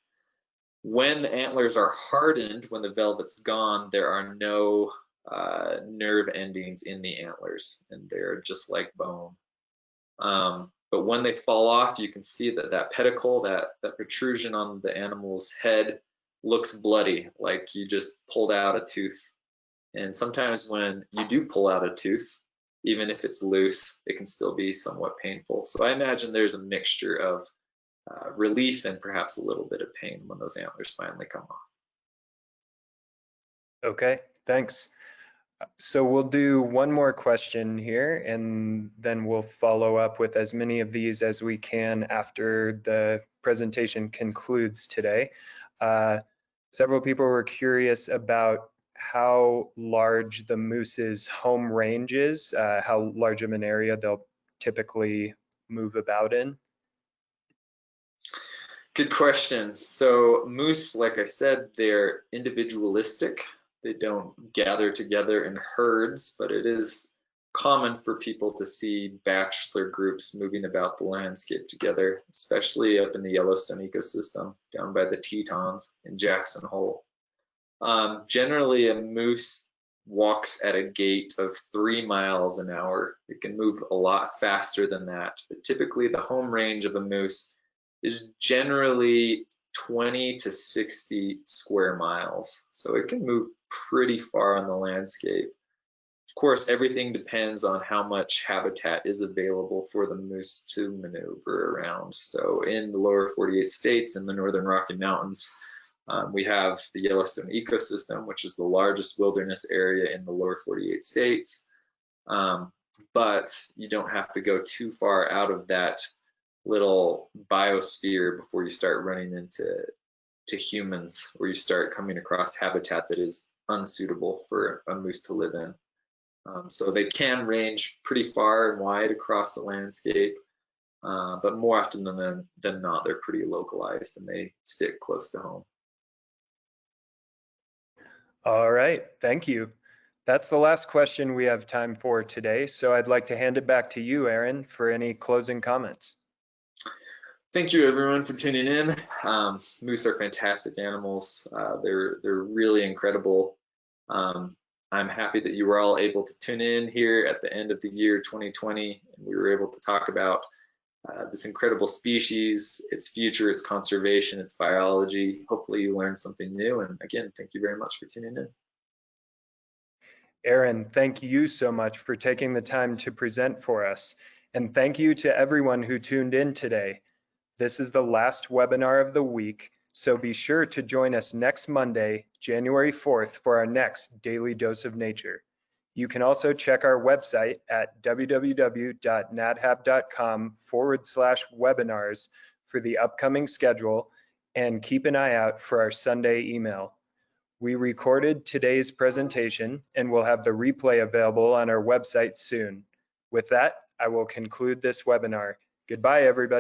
When the antlers are hardened, when the velvet's gone, there are no nerve endings in the antlers, and they're just like bone. But when they fall off, you can see that pedicle, that protrusion on the animal's head looks bloody, like you just pulled out a tooth. And sometimes when you do pull out a tooth, even if it's loose, it can still be somewhat painful. So I imagine there's a mixture of relief and perhaps a little bit of pain when those antlers finally come off. Okay, thanks. So we'll do one more question here, and then we'll follow up with as many of these as we can after the presentation concludes today. Several people were curious about how large the moose's home range is, how large of an area they'll typically move about in. Good question. So moose, like I said, they're individualistic. They don't gather together in herds, but it is common for people to see bachelor groups moving about the landscape together, especially up in the Yellowstone ecosystem down by the Tetons in Jackson Hole. Generally, a moose walks at a gait of 3 miles an hour. It can move a lot faster than that, but typically the home range of a moose is generally 20 to 60 square miles. So it can move pretty far on the landscape. Of course, everything depends on how much habitat is available for the moose to maneuver around. So in the lower 48 states and the Northern Rocky Mountains, we have the Yellowstone ecosystem, which is the largest wilderness area in the lower 48 states. But you don't have to go too far out of that little biosphere before you start running into humans, or you start coming across habitat that is unsuitable for a moose to live in. So they can range pretty far and wide across the landscape, but more often than not, they're pretty localized and they stick close to home. All right, thank you. That's the last question we have time for today, so I'd like to hand it back to you, Aaron, for any closing comments. Thank you, everyone, for tuning in. Moose are fantastic animals. They're really incredible. I'm happy that you were all able to tune in here at the end of the year 2020, and we were able to talk about this incredible species, its future, its conservation, its biology. Hopefully you learned something new, and again, thank you very much for tuning in. Aaron, thank you so much for taking the time to present for us, and thank you to everyone who tuned in today. This is the last webinar of the week, so be sure to join us next Monday, January 4th, for our next Daily Dose of Nature. You can also check our website at www.nathab.com/webinars for the upcoming schedule, and keep an eye out for our Sunday email. We recorded today's presentation and will have the replay available on our website soon. With that, I will conclude this webinar. Goodbye, everybody.